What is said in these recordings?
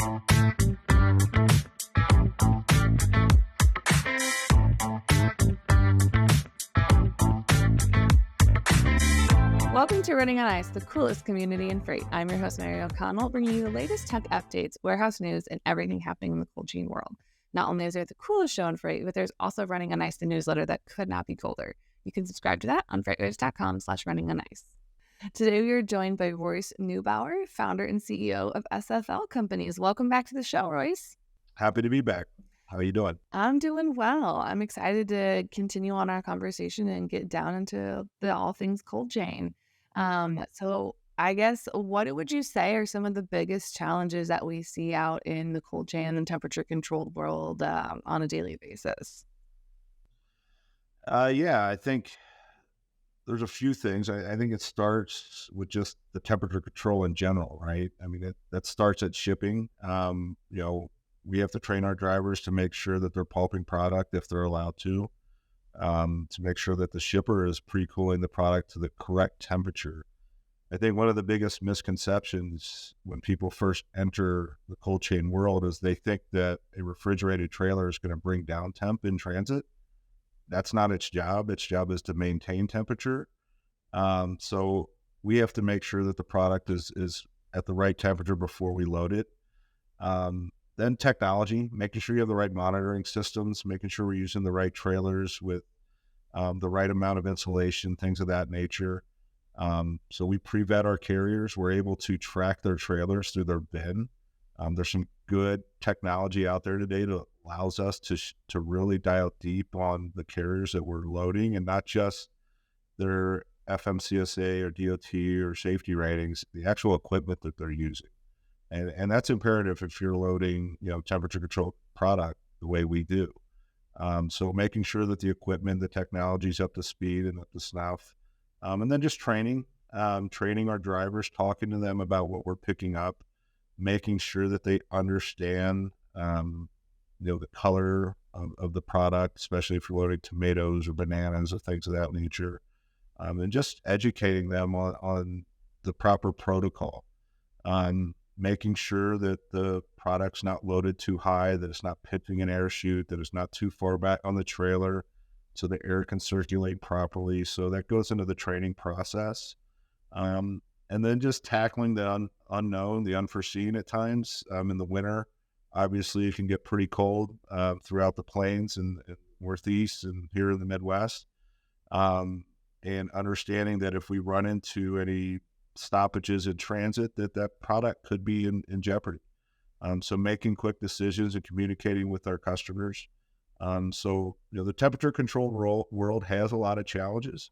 Welcome to Running on Ice, the coolest community in freight. I'm your host, Mary O'Connell, bringing you the latest tech updates, warehouse news, and everything happening in the cold chain world. Not only is there the coolest show in freight, but there's also Running on Ice, the newsletter that could not be colder. You can subscribe to that on FreightWaves.com/running on ice. Today, we are joined by Royce Neubauer, founder and CEO of SFL Companies. Welcome back to the show, Royce. Happy to be back. How are you doing? I'm doing well. I'm excited to continue on our conversation and get down into the all things cold chain. So I guess, what would you say are some of the biggest challenges that we see out in the cold chain and temperature controlled world on a daily basis? I think there's a few things. I think it starts with just the temperature control in general, right? I mean, that starts at shipping. We have to train our drivers to make sure that they're pulping product if they're allowed to make sure that the shipper is pre-cooling the product to the correct temperature. I think one of the biggest misconceptions when people first enter the cold chain world is they think that a refrigerated trailer is going to bring down temp in transit. That's not its job. Its job is to maintain temperature. So we have to make sure that the product is at the right temperature before we load it. Then technology, making sure you have the right monitoring systems, making sure we're using the right trailers with the right amount of insulation, things of that nature. So we pre-vet our carriers. We're able to track their trailers through their bin. There's some good technology out there today that allows us to really dial deep on the carriers that we're loading, and not just their FMCSA or DOT or safety ratings, the actual equipment that they're using. And that's imperative if you're loading, temperature controlled product the way we do. So making sure that the equipment, the technology is up to speed and up to snuff. And then just training our drivers, talking to them about what we're picking up, making sure that they understand, the color of the product, especially if you're loading tomatoes or bananas or things of that nature. And just educating them on the proper protocol. Making sure that the product's not loaded too high, that it's not pitching an air chute, that it's not too far back on the trailer so the air can circulate properly. So that goes into the training process. And then just tackling the unknown, the unforeseen at times. In the winter, obviously it can get pretty cold throughout the plains and Northeast and here in the Midwest. And understanding that if we run into any stoppages in transit, that product could be in jeopardy. So making quick decisions and communicating with our customers. The temperature control world has a lot of challenges,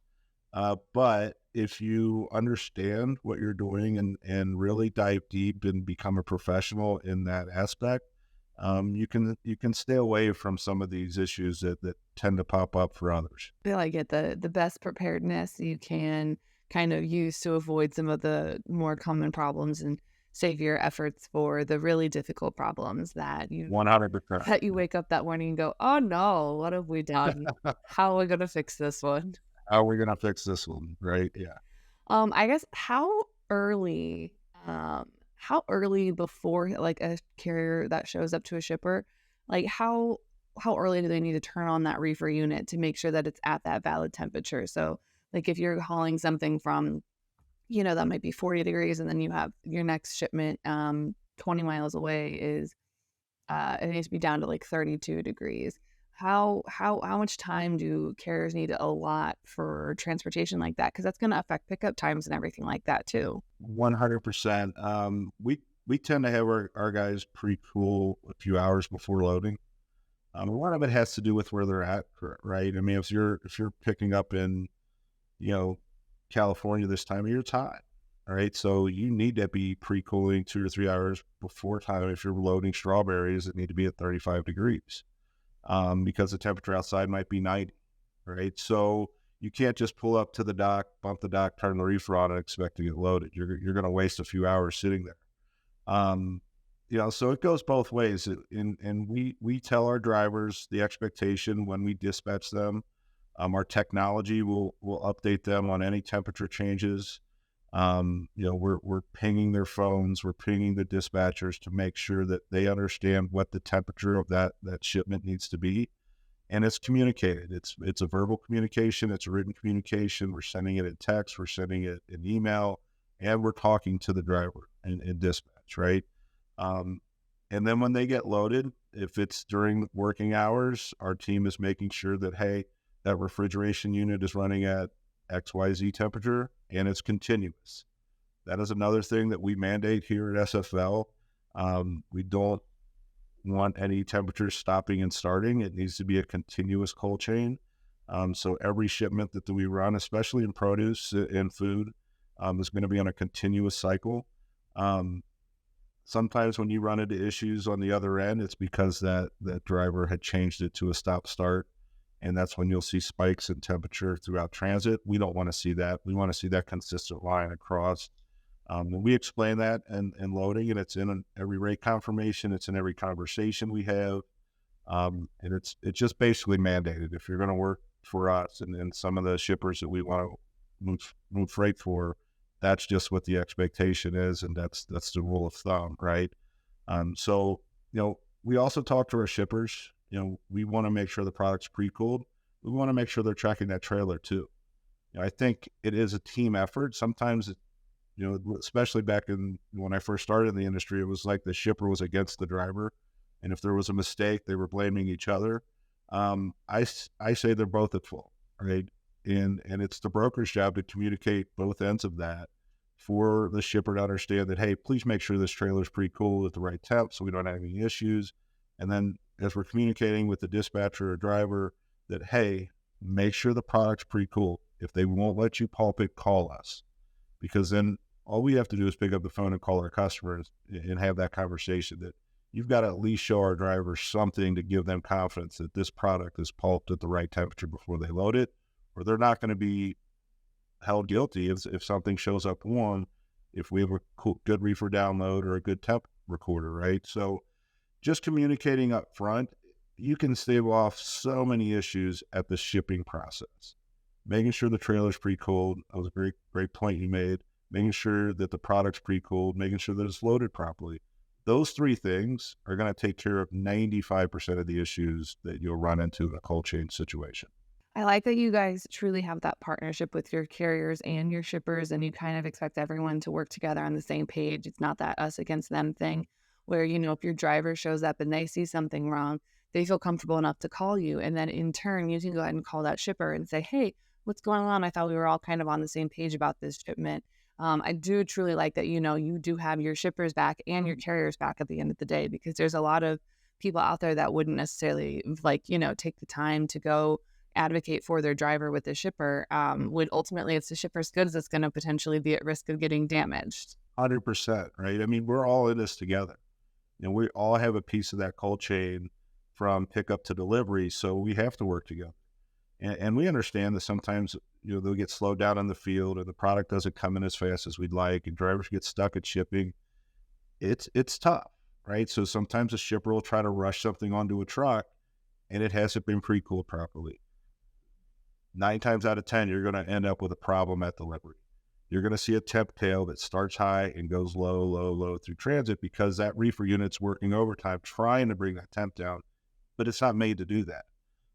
but if you understand what you're doing and really dive deep and become a professional in that aspect, you can stay away from some of these issues that tend to pop up for others. I feel like the best preparedness you can kind of use to avoid some of the more common problems and save your efforts for the really difficult problems that you 100%. That you wake up that morning and go, oh no, what have we done? How are we going to fix this one? How are we going to fix this one? Right. Yeah. I guess how early before like a carrier that shows up to a shipper, like how early do they need to turn on that reefer unit to make sure that it's at that valid temperature? So like if you're hauling something from, that might be 40 degrees and then you have your next shipment 20 miles away is it needs to be down to like 32 degrees. How much time do carriers need to allot for transportation like that? Because that's going to affect pickup times and everything like that too. 100%. We tend to have our guys pre-cool a few hours before loading. A lot of it has to do with where they're at, right? I mean, if you're picking up in California this time of year, it's hot. All right. So you need to be pre-cooling 2 or 3 hours before time. If you're loading strawberries, it need to be at 35 degrees because the temperature outside might be 90. Right. So you can't just pull up to the dock, bump the dock, turn the reefer on and expect to get loaded. You're going to waste a few hours sitting there. So it goes both ways. And we tell our drivers the expectation when we dispatch them. Our technology will update them on any temperature changes. We're pinging their phones, we're pinging the dispatchers to make sure that they understand what the temperature of that shipment needs to be, and it's communicated. It's a verbal communication, it's a written communication. We're sending it in text, we're sending it in email, and we're talking to the driver in dispatch, right? Um, and then when they get loaded, if it's during working hours, our team is making sure that, hey, that refrigeration unit is running at XYZ temperature and it's continuous. That is another thing that we mandate here at SFL. We don't want any temperatures stopping and starting. It needs to be a continuous cold chain. So every shipment that we run, especially in produce and food, is going to be on a continuous cycle. Sometimes when you run into issues on the other end, it's because that driver had changed it to a stop start. And that's when you'll see spikes in temperature throughout transit. We don't want to see that. We want to see that consistent line across. When we explain that and loading, and it's in every rate confirmation, it's in every conversation we have. And it's just basically mandated. If you're going to work for us and some of the shippers that we want to move freight for, that's just what the expectation is. And that's the rule of thumb, right? So, we also talk to our shippers. We want to make sure the product's pre-cooled. We want to make sure they're tracking that trailer too. I think it is a team effort. Sometimes, especially back when I first started in the industry, it was like the shipper was against the driver. And if there was a mistake, they were blaming each other. I say they're both at fault, right? And it's the broker's job to communicate both ends of that for the shipper to understand that, hey, please make sure this trailer's pre-cooled at the right temp so we don't have any issues. And then as we're communicating with the dispatcher or driver that, hey, make sure the product's pre-cooled. If they won't let you pulp it, call us. Because then all we have to do is pick up the phone and call our customers and have that conversation that you've got to at least show our drivers something to give them confidence that this product is pulped at the right temperature before they load it, or they're not going to be held guilty if something shows up wrong, if we have a good reefer download or a good temp recorder, right? So just communicating up front, you can stave off so many issues at the shipping process. Making sure the trailer's pre-cooled, that was a great, great point you made. Making sure that the product's pre-cooled, making sure that it's loaded properly. Those three things are going to take care of 95% of the issues that you'll run into in a cold chain situation. I like that you guys truly have that partnership with your carriers and your shippers, and you kind of expect everyone to work together on the same page. It's not that us against them thing where, if your driver shows up and they see something wrong, they feel comfortable enough to call you. And then in turn, you can go ahead and call that shipper and say, hey, what's going on? I thought we were all kind of on the same page about this shipment. I do truly like that, you do have your shippers back and your carriers back at the end of the day, because there's a lot of people out there that wouldn't necessarily take the time to go advocate for their driver with the shipper. Would ultimately, it's the shipper's goods that's going to potentially be at risk of getting damaged. 100%, right? I mean, we're all in this together. We all have a piece of that cold chain from pickup to delivery, so we have to work together. And we understand that sometimes, they'll get slowed down on the field and the product doesn't come in as fast as we'd like, and drivers get stuck at shipping. It's tough, right? So sometimes a shipper will try to rush something onto a truck and it hasn't been pre-cooled properly. 9 times out of 10, you're going to end up with a problem at delivery. You're going to see a temp tail that starts high and goes low, low, low through transit because that reefer unit's working overtime trying to bring that temp down, but it's not made to do that.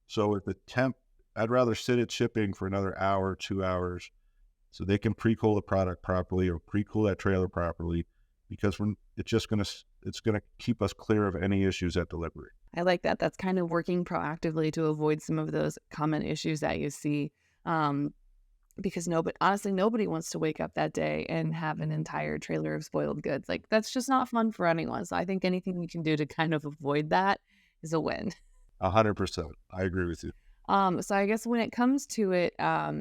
So if the temp, I'd rather sit at shipping for another hour, 2 hours, so they can pre-cool the product properly or pre-cool that trailer properly, because it's going to keep us clear of any issues at delivery. I like that. That's kind of working proactively to avoid some of those common issues that you see. Because nobody wants to wake up that day and have an entire trailer of spoiled goods. Like, that's just not fun for anyone. So I think anything you can do to kind of avoid that is a win. 100%. I agree with you. So I guess when it comes to it,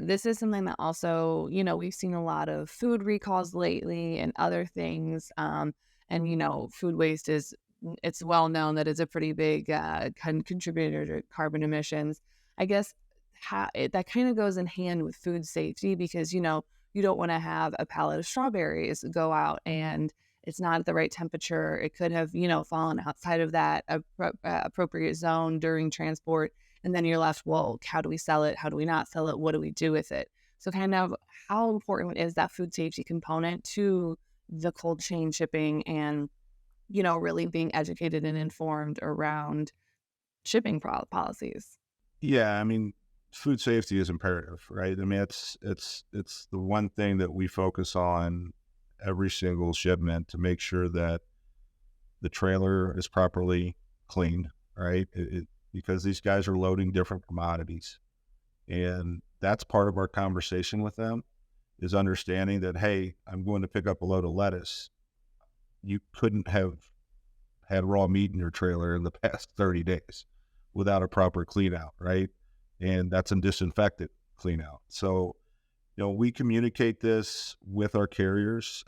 this is something that also, we've seen a lot of food recalls lately and other things. And, food waste it's well known that it's a pretty big contributor to carbon emissions. I guess that kind of goes in hand with food safety, because, you don't want to have a pallet of strawberries go out and it's not at the right temperature. It could have, fallen outside of that appropriate zone during transport. And then you're left, well, how do we sell it? How do we not sell it? What do we do with it? So kind of how important is that food safety component to the cold chain shipping and, really being educated and informed around shipping policies? Yeah, I mean, food safety is imperative, right? I mean, it's the one thing that we focus on every single shipment to make sure that the trailer is properly cleaned, right? Because these guys are loading different commodities, and that's part of our conversation with them is understanding that, hey, I'm going to pick up a load of lettuce. You couldn't have had raw meat in your trailer in the past 30 days without a proper clean out, right? And that's a disinfectant clean out. So, we communicate this with our carriers.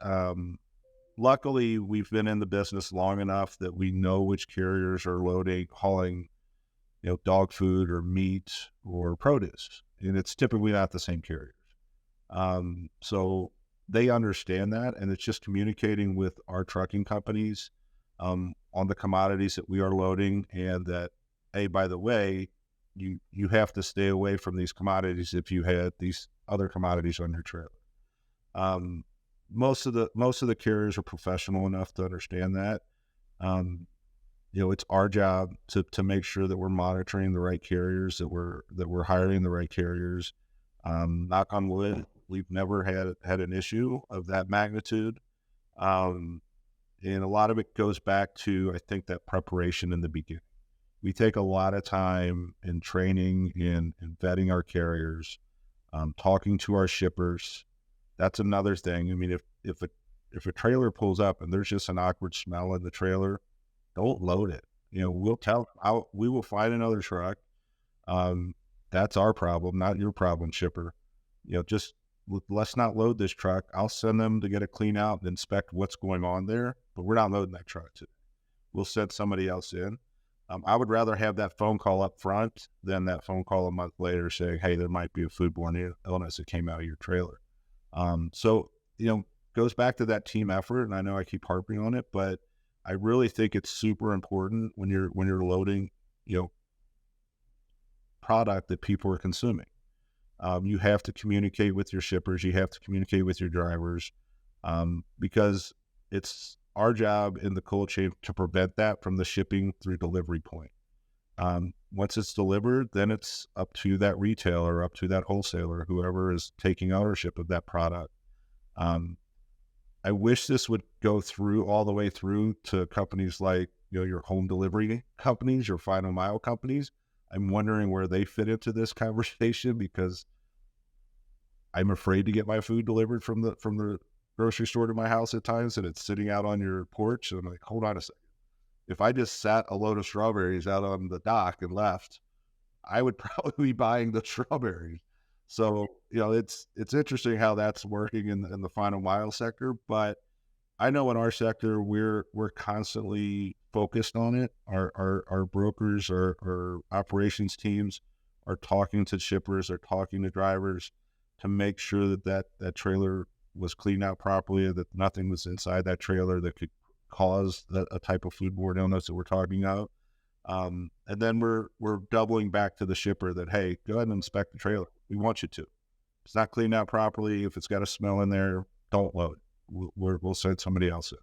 Luckily, we've been in the business long enough that we know which carriers are hauling, dog food or meat or produce. And it's typically not the same carriers. So they understand that. And it's just communicating with our trucking companies on the commodities that we are loading, and that, hey, by the way, you have to stay away from these commodities if you had these other commodities on your trailer. Um, most of the carriers are professional enough to understand that. Um, it's our job to make sure that we're monitoring the right carriers, that we're hiring the right carriers. Knock on wood, we've never had an issue of that magnitude. Um, and a lot of it goes back to, I think, that preparation in the beginning. We take a lot of time in training and vetting our carriers, talking to our shippers. That's another thing. I mean, if a trailer pulls up and there's just an awkward smell in the trailer, don't load it. We'll we will find another truck. Um, that's our problem, not your problem, shipper. Just let's not load this truck. I'll send them to get a clean out and inspect what's going on there, but we're not loading that truck today. We'll send somebody else in. I would rather have that phone call up front than that phone call a month later saying, hey, there might be a foodborne illness that came out of your trailer. So, goes back to that team effort. And I know I keep harping on it, but I really think it's super important when you're loading, product that people are consuming. You have to communicate with your shippers. You have to communicate with your drivers, because it's our job in the cold chain to prevent that from the shipping through delivery point. Once it's delivered, then it's up to that retailer, up to that wholesaler, whoever is taking ownership of that product. I wish this would go through all the way through to companies like, your home delivery companies, your final mile companies. I'm wondering where they fit into this conversation, because I'm afraid to get my food delivered from the grocery store to my house at times, and it's sitting out on your porch. And I'm like, hold on a second. If I just sat a load of strawberries out on the dock and left, I would probably be buying the strawberries. So, it's interesting how that's working in the final mile sector. But I know in our sector, we're constantly focused on it. Our brokers, our operations teams are talking to shippers, are talking to drivers to make sure that trailer was cleaned out properly, and that nothing was inside that trailer that could cause a type of foodborne illness that we're talking about. And then we're doubling back to the shipper that, hey, go ahead and inspect the trailer. We want you to. If it's not cleaned out properly, if it's got a smell in there, don't load. We'll send somebody else in.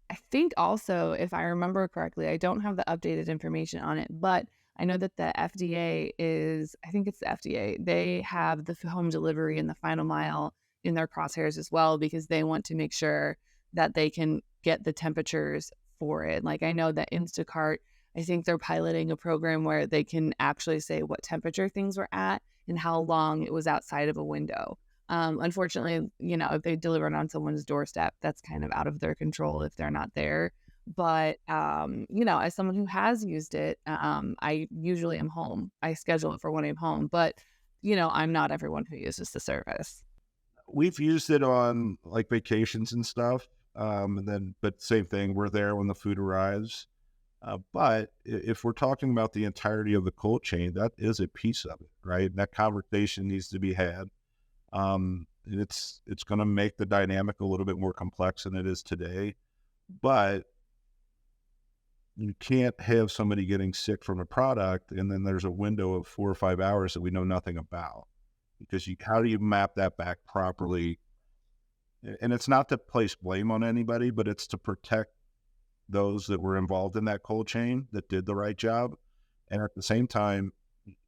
I think also, if I remember correctly, I don't have the updated information on it, but I know that the FDA I think it's the FDA, they have the home delivery and the final mile in their crosshairs as well, because they want to make sure that they can get the temperatures for it. Like, I know that Instacart, I think they're piloting a program where they can actually say what temperature things were at and how long it was outside of a window. Unfortunately, if they deliver it on someone's doorstep, that's kind of out of their control if they're not there. But, as someone who has used it, I usually am home. I schedule it for when I'm home, but, I'm not everyone who uses the service. We've used it on like vacations and stuff. But same thing, we're there when the food arrives. But if we're talking about the entirety of the cold chain, that is a piece of it, right? And that conversation needs to be had. And it's going to make the dynamic a little bit more complex than it is today. But you can't have somebody getting sick from a product and then there's a window of 4 or 5 hours that we know nothing about. because how do you map that back properly? And it's not to place blame on anybody, but it's to protect those that were involved in that cold chain that did the right job. And at the same time,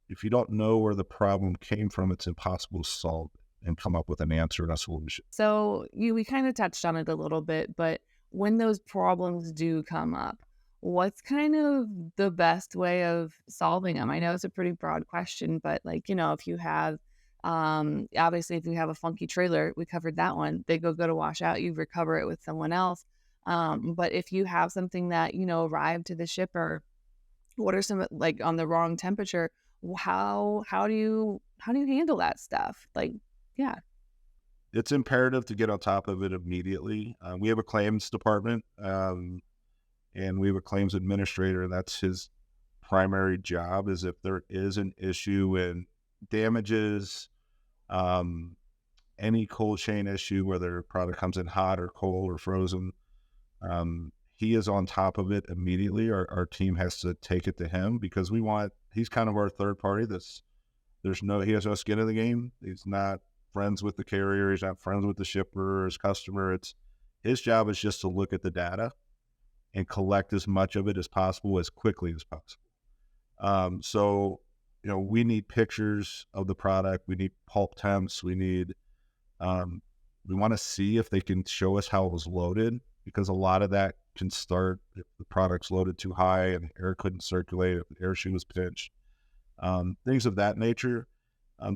if you don't know where the problem came from, it's impossible to solve it and come up with an answer and a solution. So we kind of touched on it a little bit, but when those problems do come up, what's kind of the best way of solving them? I know it's a pretty broad question, but like, if you have obviously if you have a funky trailer, we covered that one. They go to wash out, you recover it with someone else. But if you have something that, arrived to the shipper, what are some like on the wrong temperature? How do you handle that stuff? Like, yeah. It's imperative to get on top of it immediately. We have a claims department, and we have a claims administrator, and that's his primary job. Is if there is an issue in damages, um, any cold chain issue, whether a product comes in hot or cold or frozen, he is on top of it immediately. Our team has to take it to him because he's kind of our third party. He has no skin in the game. He's not friends with the carrier. He's not friends with the shipper or his customer. It's his job is just to look at the data and collect as much of it as possible as quickly as possible. So, we need pictures of the product. We need pulp temps. We want to see if they can show us how it was loaded, because a lot of that can start if the product's loaded too high and air couldn't circulate, if the air shoe was pinched, things of that nature. I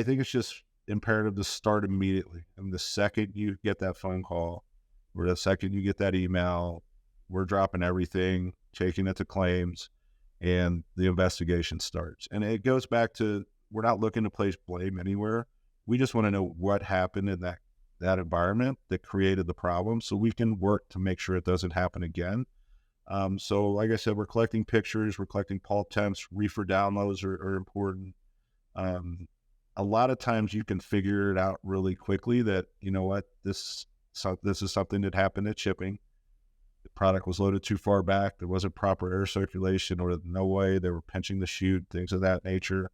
think it's just imperative to start immediately. And the second you get that phone call or the second you get that email, we're dropping everything, taking it to claims, and the investigation starts. And it goes back to, we're not looking to place blame anywhere. We just want to know what happened in that environment that created the problem so we can work to make sure it doesn't happen again. So like I said, we're collecting pictures, we're collecting pulp temps, reefer downloads are important. A lot of times you can figure it out really quickly that, this is something that happened at shipping. The product was loaded too far back. There wasn't proper air circulation, or no way they were pinching the chute, things of that nature.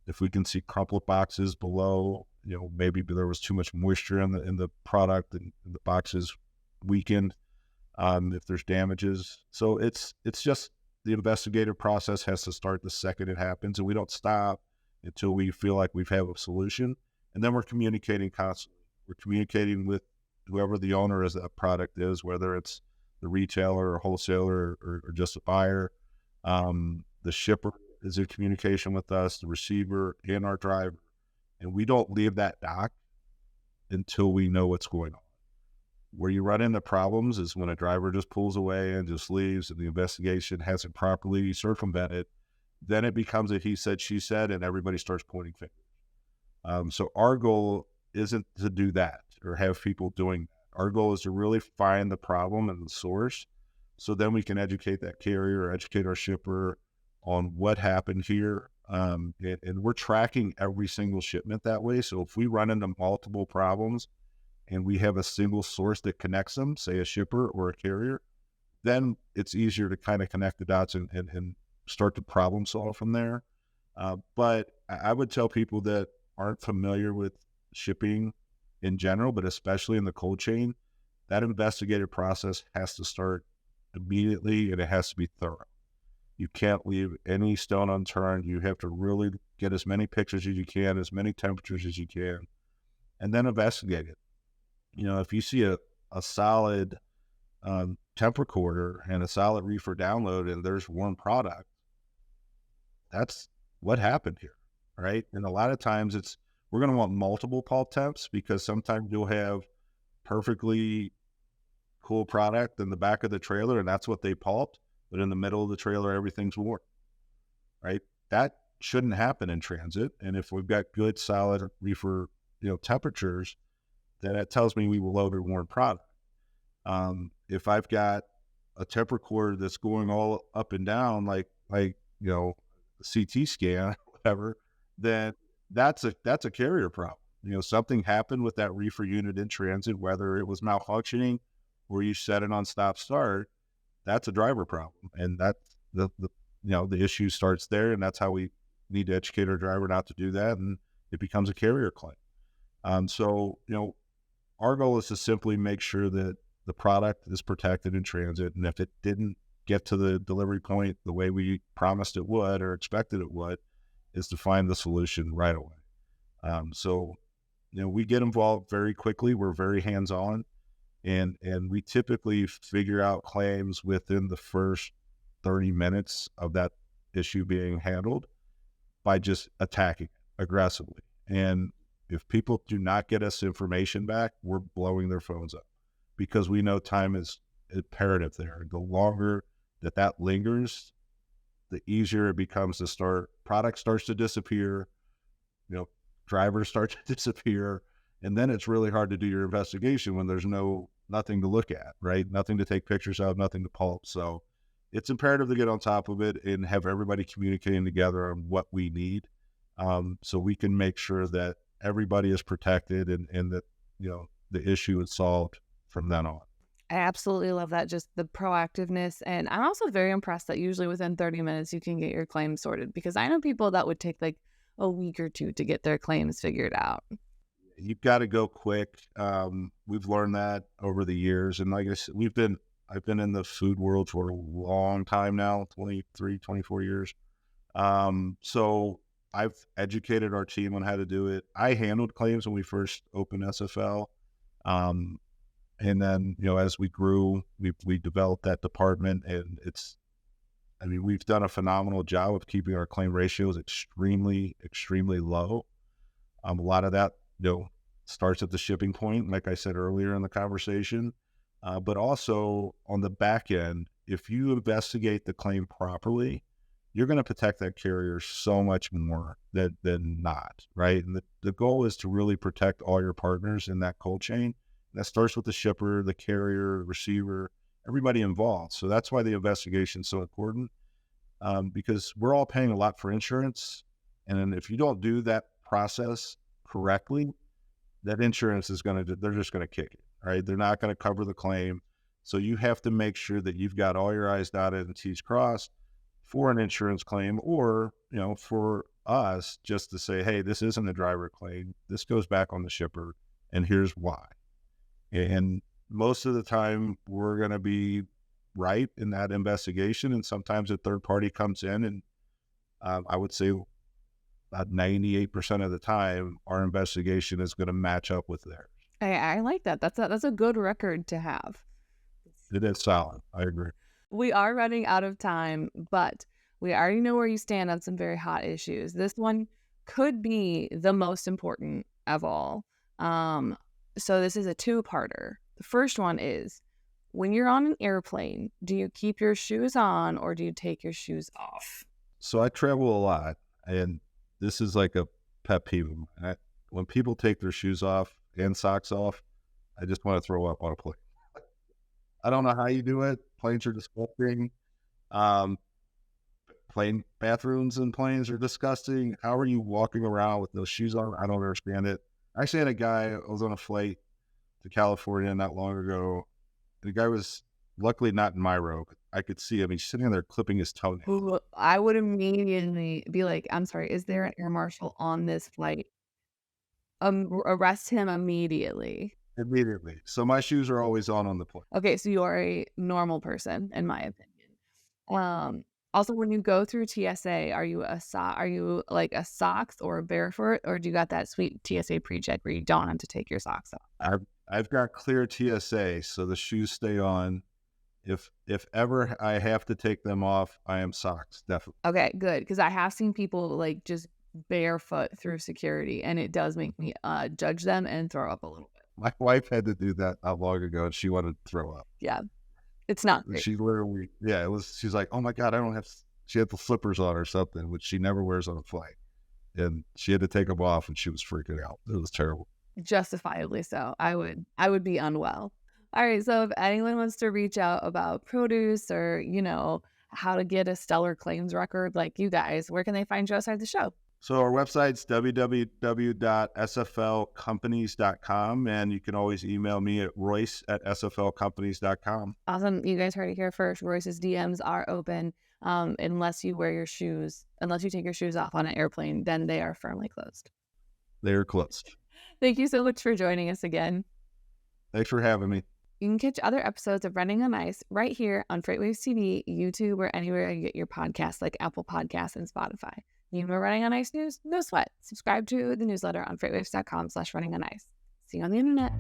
If we can see crumpled boxes below, maybe there was too much moisture in the product and the boxes weakened. If there's damages, so it's just the investigative process has to start the second it happens, and we don't stop until we feel like we've have a solution. And then we're communicating constantly. We're communicating with whoever the owner of that product is, whether it's the retailer or wholesaler or just a buyer. The shipper is in communication with us, the receiver and our driver. And we don't leave that dock until we know what's going on. Where you run into problems is when a driver just pulls away and just leaves and the investigation hasn't properly circumvented. Then it becomes a he said, she said, and everybody starts pointing fingers. So our goal isn't to do that or have people doing that. Our goal is to really find the problem and the source, so then we can educate that carrier or educate our shipper on what happened here. And we're tracking every single shipment that way. So if we run into multiple problems and we have a single source that connects them, say a shipper or a carrier, then it's easier to kind of connect the dots and start to problem solve from there. But I would tell people that aren't familiar with shipping in general, but especially in the cold chain, that investigative process has to start immediately, and it has to be thorough. You can't leave any stone unturned. You have to really get as many pictures as you can, as many temperatures as you can, and then investigate it. If you see a solid temp recorder and a solid reefer download and there's one product, that's what happened here, right? And a lot of times we're going to want multiple pulp temps, because sometimes you'll have perfectly cool product in the back of the trailer and that's what they pulped, but in the middle of the trailer, everything's warm, right? That shouldn't happen in transit. And if we've got good, solid reefer, temperatures, then that tells me we will load a warm product. If I've got a temp recorder that's going all up and down, like a CT scan, whatever, then that's a carrier problem. Something happened with that reefer unit in transit, whether it was malfunctioning or you set it on stop start, that's a driver problem. And that's the issue starts there. And that's how we need to educate our driver not to do that. And it becomes a carrier claim. So, our goal is to simply make sure that the product is protected in transit. And if it didn't get to the delivery point the way we promised it would or expected it would, is to find the solution right away. So, we get involved very quickly. We're very hands-on, and we typically figure out claims within the first 30 minutes of that issue being handled by just attacking it aggressively. And if people do not get us information back, we're blowing their phones up because we know time is imperative there. The longer that lingers, the easier it becomes to start. Product starts to disappear, drivers start to disappear, and then it's really hard to do your investigation when there's nothing to look at, right? Nothing to take pictures of, nothing to pulp. So it's imperative to get on top of it and have everybody communicating together on what we need, so we can make sure that everybody is protected and that, the issue is solved from then on. I absolutely love that, just the proactiveness. And I'm also very impressed that usually within 30 minutes you can get your claims sorted, because I know people that would take like a week or two to get their claims figured out. You've got to go quick. We've learned that over the years. And like I said, I've been in the food world for a long time now, 23, 24 years. So I've educated our team on how to do it. I handled claims when we first opened SFL. And then, as we grew, we developed that department, and we've done a phenomenal job of keeping our claim ratios extremely, extremely low. A lot of that, starts at the shipping point, like I said earlier in the conversation. But also on the back end, if you investigate the claim properly, you're going to protect that carrier so much more than not, right? And the goal is to really protect all your partners in that cold chain. That starts with the shipper, the carrier, the receiver, everybody involved. So that's why the investigation is so important, because we're all paying a lot for insurance. And if you don't do that process correctly, that insurance they're just going to kick it, right? They're not going to cover the claim. So you have to make sure that you've got all your I's dotted and T's crossed for an insurance claim, or, for us just to say, hey, this isn't a driver claim. This goes back on the shipper, and here's why. And most of the time we're going to be right in that investigation. And sometimes a third party comes in, and I would say about 98% of the time, our investigation is going to match up with theirs. I like that. That's a good record to have. It is solid. I agree. We are running out of time, but we already know where you stand on some very hot issues. This one could be the most important of all. So this is a two-parter. The first one is, when you're on an airplane, do you keep your shoes on or do you take your shoes off? So I travel a lot, and this is like a pet peeve of mine. When people take their shoes off and socks off, I just want to throw up on a plane. I don't know how you do it. Planes are disgusting. Plane bathrooms and planes are disgusting. How are you walking around with no shoes on? I don't understand it. I actually had a guy, I was on a flight to California not long ago. The guy was luckily not in my row. I could see him. He's sitting there clipping his toenail. Ooh, I would immediately be like, I'm sorry, is there an air marshal on this flight? Arrest him immediately. Immediately. So my shoes are always on the plane. Okay, so you are a normal person, in my opinion. Also, when you go through TSA, are you like a socks or a barefoot, or do you got that sweet TSA pre-check where you don't have to take your socks off? I've got clear TSA, so the shoes stay on. If ever I have to take them off, I am socks, definitely. Okay, good, because I have seen people like just barefoot through security, and it does make me judge them and throw up a little bit. My wife had to do that not long ago, and she wanted to throw up. Yeah. It's not great. She literally, she's like, oh my God, she had the slippers on or something, which she never wears on a flight. And she had to take them off, and she was freaking out. It was terrible. Justifiably so. I would be unwell. All right. So if anyone wants to reach out about produce or, how to get a stellar claims record like you guys, where can they find you outside the show? So our website's www.sflcompanies.com, and you can always email me at royce@sflcompanies.com. Awesome. You guys heard it here first. Royce's DMs are open unless you take your shoes off on an airplane, then they are firmly closed. They're closed. Thank you so much for joining us again. Thanks for having me. You can catch other episodes of Running on Ice right here on FreightWaves TV, YouTube, or anywhere you get your podcasts like Apple Podcasts and Spotify. Need more Running on Ice news? No sweat. Subscribe to the newsletter on freightwaves.com/runningonIce. See you on the internet.